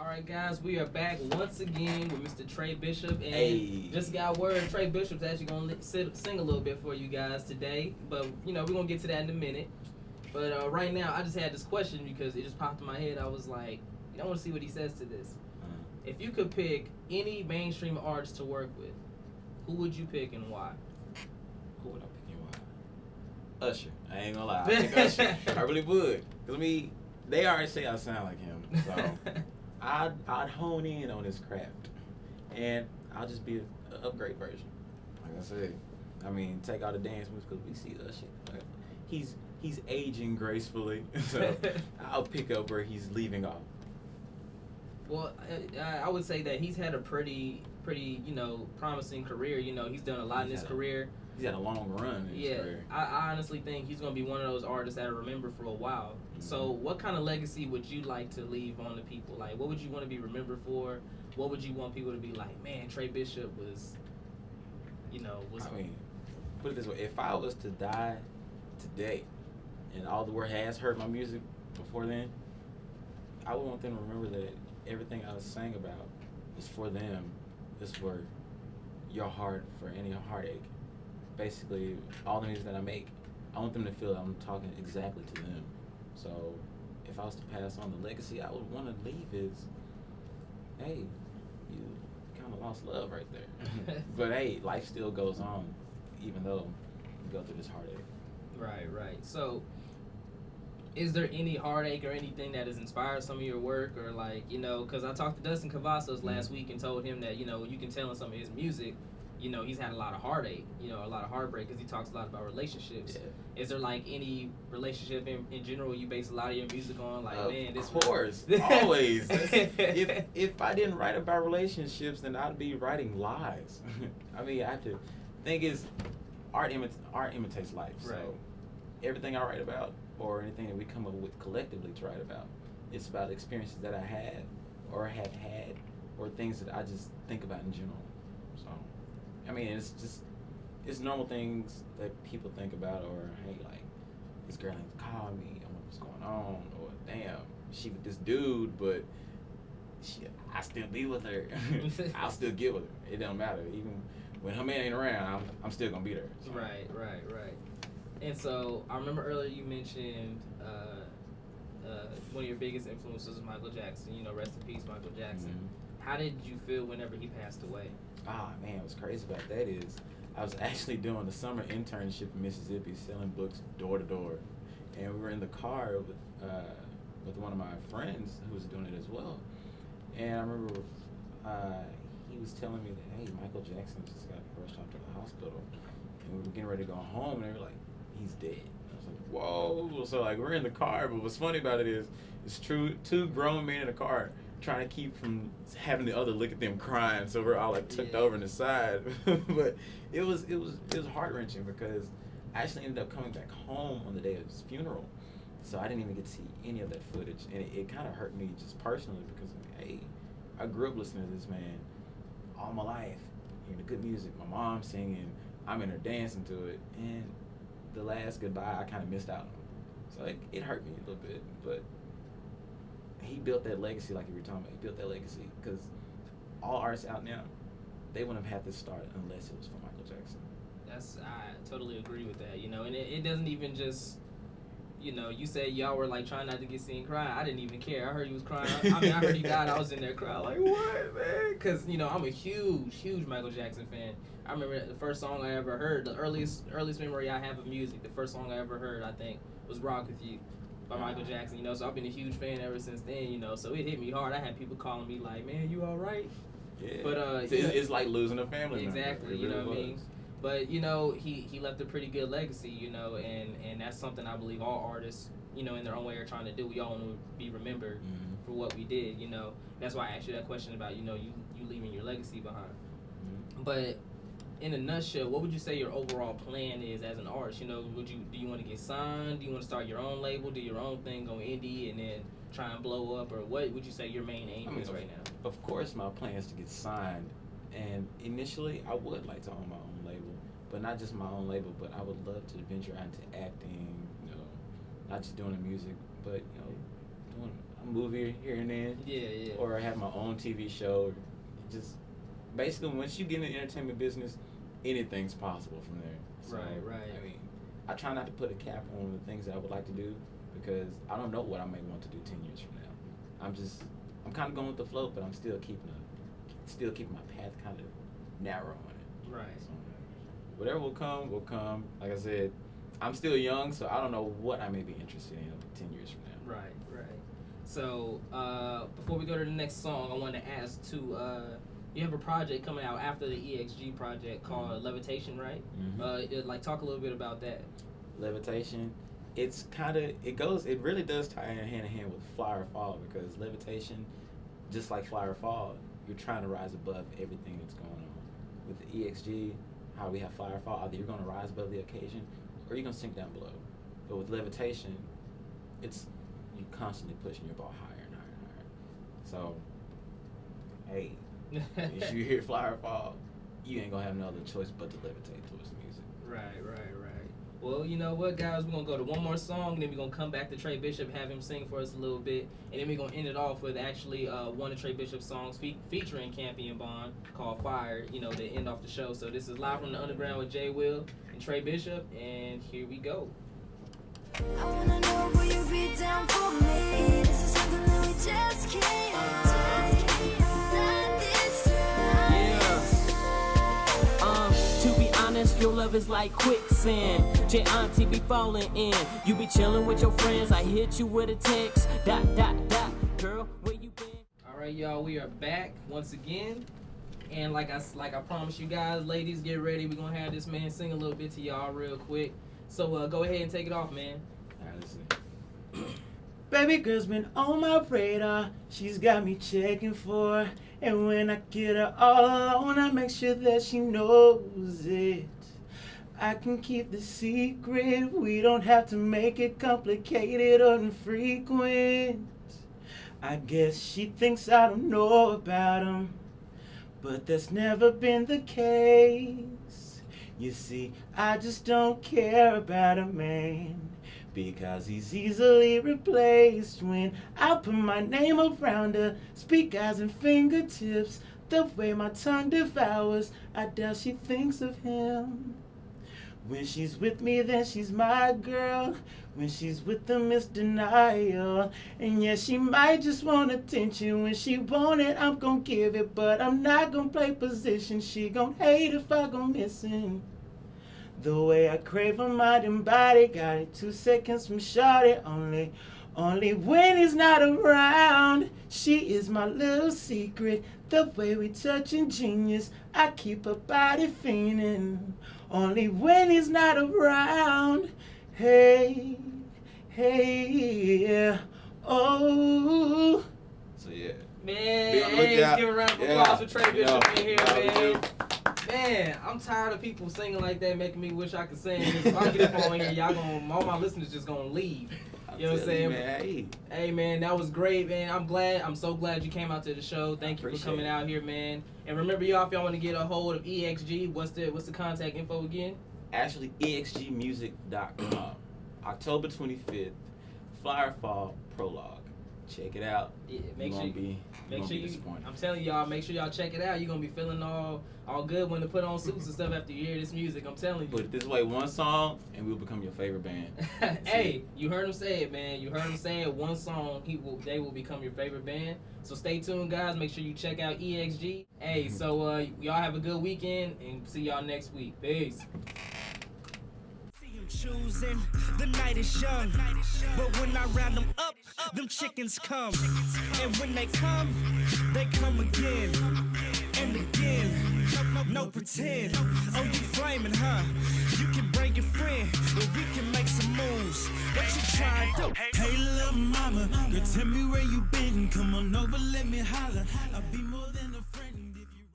All right, guys, we are back once again with Mr. Trey Bishop, and Just got word Trey Bishop's actually gonna sing a little bit for you guys today. But we're gonna get to that in a minute. But right now, I just had this question because it just popped in my head. I was like, I want to see what he says to this. If you could pick any mainstream artist to work with, who would you pick and why? Who would I pick and why? Usher. I ain't gonna lie. I pick Usher. I really would. Cause they already say I sound like him, so I'd hone in on his craft, and I'll just be an upgrade version. Like I said, take all the dance moves because we see Usher. Like, he's aging gracefully, so I'll pick up where he's leaving off. Well, I would say that he's had a pretty, promising career. He's done a lot in his career. He's had a long run in his career. I honestly think he's going to be one of those artists that I remember for a while. Mm-hmm. So what kind of legacy would you like to leave on the people? Like, what would you want to be remembered for? What would you want people to be like, man, Trey Bishop was. Put it this way. If I was to die today and all the world has heard my music before then, I would want them to remember that everything I sang about is for them. It's for your heart, for any heartache. Basically, all the music that I make, I want them to feel that I'm talking exactly to them. So, if I was to pass on the legacy, I would want to leave is, hey, you kind of lost love right there. But hey, life still goes on, even though you go through this heartache. Right. So, is there any heartache or anything that has inspired some of your work, or because I talked to Dustin Cavazos last week and told him that, you can tell in some of his music, he's had a lot of heartache, a lot of heartbreak, because he talks a lot about relationships. Yeah. Is there any relationship in general you base a lot of your music on? Of course, always. If I didn't write about relationships, then I'd be writing lies. I have to think is art imitates life. Right. So everything I write about, or anything that we come up with collectively to write about, it's about experiences that I had or have had, or things that I just think about in general. So, it's normal things that people think about, or hey, this girl ain't call me, I wonder what's going on, or damn, she with this dude, but I still be with her. I'll still get with her. It don't matter. Even when her man ain't around, I'm still gonna be there. So. Right. And so I remember earlier you mentioned one of your biggest influences was Michael Jackson. Rest in peace, Michael Jackson. Mm-hmm. How did you feel whenever he passed away? Man, what's crazy about that is I was actually doing a summer internship in Mississippi, selling books door to door, and we were in the car with one of my friends who was doing it as well. And I remember he was telling me that, hey, Michael Jackson just got rushed off to the hospital, and we were getting ready to go home, and they were like, he's dead. I was like, whoa. So we're in the car, but what's funny about it is it's true, two grown men in a car trying to keep from having the other look at them crying, so we're all tucked over in the side. But it was heart wrenching because I actually ended up coming back home on the day of his funeral, so I didn't even get to see any of that footage, and it kind of hurt me just personally because hey, I grew up listening to this man all my life, hearing the good music, my mom singing, I'm in there dancing to it, and the last goodbye I kind of missed out on. So it hurt me a little bit, but he built that legacy like you were talking about. He built that legacy because all artists out now, they wouldn't have had this start unless it was for Michael Jackson. I totally agree with that, and it doesn't even just, you said y'all were trying not to get seen crying. I didn't even care. I heard you was crying. I heard he died. I was in there crying what, man? Because, I'm a huge Michael Jackson fan. I remember the first song I ever heard, the earliest memory I have of music, the first song I ever heard, I think, was Rock With You by Michael Jackson, so I've been a huge fan ever since then, so it hit me hard. I had people calling me like, man, you all right? Yeah. But it's like losing a family member. Exactly, you know what I mean? But, he left a pretty good legacy, and that's something I believe all artists, in their own way are trying to do. We all want to be remembered for what we did, That's why I asked you that question about, you leaving your legacy behind. Mm-hmm. But in a nutshell, what would you say your overall plan is as an artist? Do you want to get signed? Do you want to start your own label, do your own thing, go indie, and then try and blow up? Or what would you say your main aim is right now? Of course, my plan is to get signed. And initially, I would like to own my own label. But not just my own label, but I would love to venture out into acting, not just doing the music, but, doing a movie here and then. Yeah. Or have my own TV show. Just basically, once you get in the entertainment business, anything's possible from there. So, Right. I mean, I try not to put a cap on the things that I would like to do because I don't know what I may want to do 10 years from now. I'm kind of going with the flow, but I'm still keeping my path kind of narrow on it. Right. So, whatever will come. Like I said, I'm still young, so I don't know what I may be interested in 10 years from now. Right. So, before we go to the next song, I want to ask too, you have a project coming out after the EXG project called Levitation, right? Mm-hmm. Talk a little bit about that. Levitation, it really does tie in hand with Fly or Fall, because Levitation, just like Fly or Fall, you're trying to rise above everything that's going on. With the EXG, how we have Fly or Fall, either you're going to rise above the occasion or you're going to sink down below. But with Levitation, it's you constantly pushing your ball higher and higher and higher. So, hey, if you hear Fly or Fall, you ain't going to have no other choice but to levitate towards the music. Right. Well, you know what, guys? We're going to go to one more song, then we're going to come back to Trey Bishop, have him sing for us a little bit, and then we're going to end it off with actually one of Trey Bishop's songs featuring Campy and Bond called Fire, to end off the show. So this is live from the Underground with Jay Will and Trey Bishop, and here we go. I wanna know, will you be down for me? This is something that we just can't let this to be honest, your love is like quicksand. Your auntie be falling in. You be chilling with your friends. I hit you with a text. ... Girl, where you been? All right, y'all, we are back once again. And like I promised you guys, ladies, get ready. We're gonna have this man sing a little bit to y'all real quick. So go ahead and take it off, man. All right, let's see. Baby girl's been on my radar. She's got me checking for her. And when I get her all alone, I make sure that she knows it. I can keep the secret. We don't have to make it complicated or infrequent. I guess she thinks I don't know about him, but that's never been the case. You see, I just don't care about a man, because he's easily replaced. When I put my name around her, speak eyes and fingertips, the way my tongue devours, I doubt she thinks of him. When she's with me, then she's my girl. When she's with him, it's denial. And yeah, she might just want attention. When she want it, I'm gon' give it, but I'm not gon' play position. She gon' hate if I go missing. The way I crave her mind and body, got it 2 seconds from shawty. Only when he's not around. She is my little secret. The way we touch ingenious, I keep her body fiending. Only when he's not around. Hey, yeah, oh. So yeah. Man, Be on the hey, lookout. give a round of applause for Trey Bishop in here, man. Yeah. Man, I'm tired of people singing like that, making me wish I could sing. If I get up on here, all my listeners just gonna leave. You know what I'm saying? Man, hey, man, that was great, man. I'm so glad you came out to the show. Thank you for coming out here, man. And remember, y'all, if y'all want to get a hold of EXG, what's the contact info again? Actually, exgmusic.com. October 25th, Fly or Fall Prologue. Check it out. Yeah, make sure you. I'm telling y'all, make sure y'all check it out. You're gonna be feeling all good when to put on suits and stuff after you hear this music. I'm telling you. Put it this way: one song, and we'll become your favorite band. Hey, you heard him say it, man. You heard him say it. One song, they will become your favorite band. So stay tuned, guys. Make sure you check out EXG. Hey, so y'all have a good weekend, and see y'all next week. Peace. Choosing, the night is young, but when I round them up, them chickens come, and when they come again, and again, no pretend, oh you flaming, huh, you can bring your friend, but we can make some moves, what you trying to do? Hey little mama, girl tell me where you been, come on over, let me holler, I'll be more than